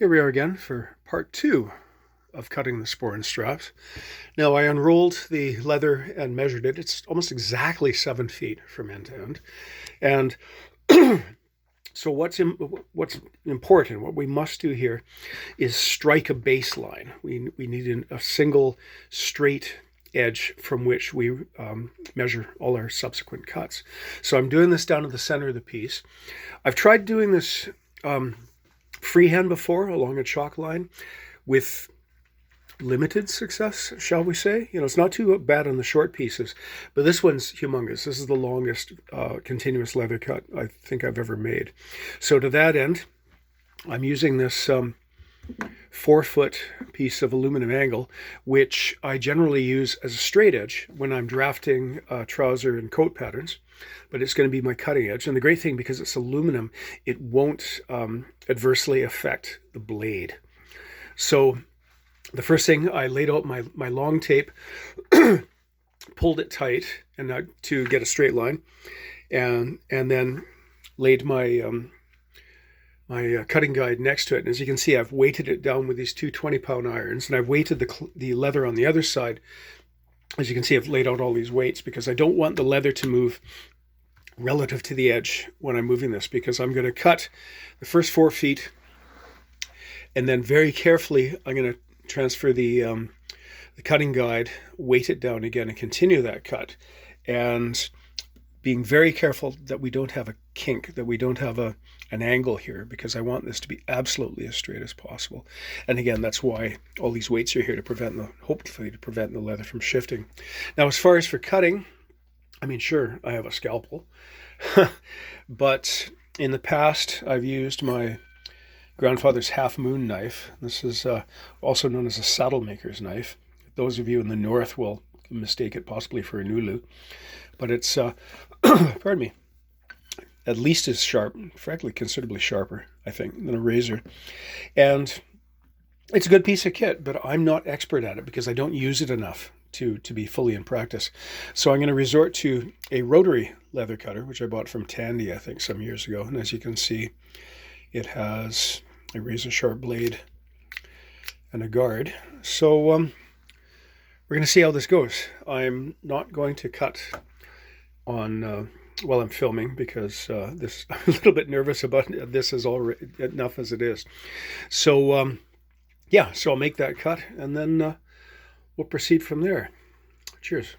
Here we are again for part two of cutting the sporran straps. Now I unrolled the leather and measured it. It's almost exactly 7 feet from end to end. And so what's important, what we must do here is strike a baseline. We need a single straight edge from which we measure all our subsequent cuts. So I'm doing this down to the center of the piece. I've tried doing this freehand before along a chalk line with limited success, shall we say. It's not too bad on the short pieces, but this one's humongous. This is the longest continuous leather cut I think I've ever made. So to that end, I'm using this 4-foot piece of aluminum angle, which I generally use as a straight edge when I'm drafting trouser and coat patterns, but it's going to be my cutting edge. And the great thing, because it's aluminum, it won't adversely affect the blade. So the first thing, I laid out my long tape, pulled it tight and to get a straight line, and then laid my cutting guide next to it. And as you can see, I've weighted it down with these two 20-pound irons, and I've weighted the leather on the other side. As you can see, I've laid out all these weights because I don't want the leather to move relative to the edge when I'm moving this, because I'm going to cut the first 4 feet, and then very carefully I'm going to transfer the cutting guide, weight it down again, and continue that cut. And being very careful that we don't have a kink, that we don't have an angle here, because I want this to be absolutely as straight as possible. And again, that's why all these weights are here, to hopefully prevent the leather from shifting. Now, as far as for cutting, I mean, sure, I have a scalpel, but in the past, I've used my grandfather's half moon knife. This is also known as a saddle maker's knife. Those of you in the north will mistake it possibly for a nulu, but it's, pardon me, at least as sharp, frankly, considerably sharper, I think, than a razor. And it's a good piece of kit, but I'm not expert at it because I don't use it enough to be fully in practice. So I'm going to resort to a rotary leather cutter, which I bought from Tandy, I think, some years ago. And as you can see, it has a razor sharp blade and a guard. So we're going to see how this goes. I'm not going to cut on while I'm filming, because I'm a little bit nervous about this is already enough as it is. So yeah, so I'll make that cut, and then we'll proceed from there. Cheers.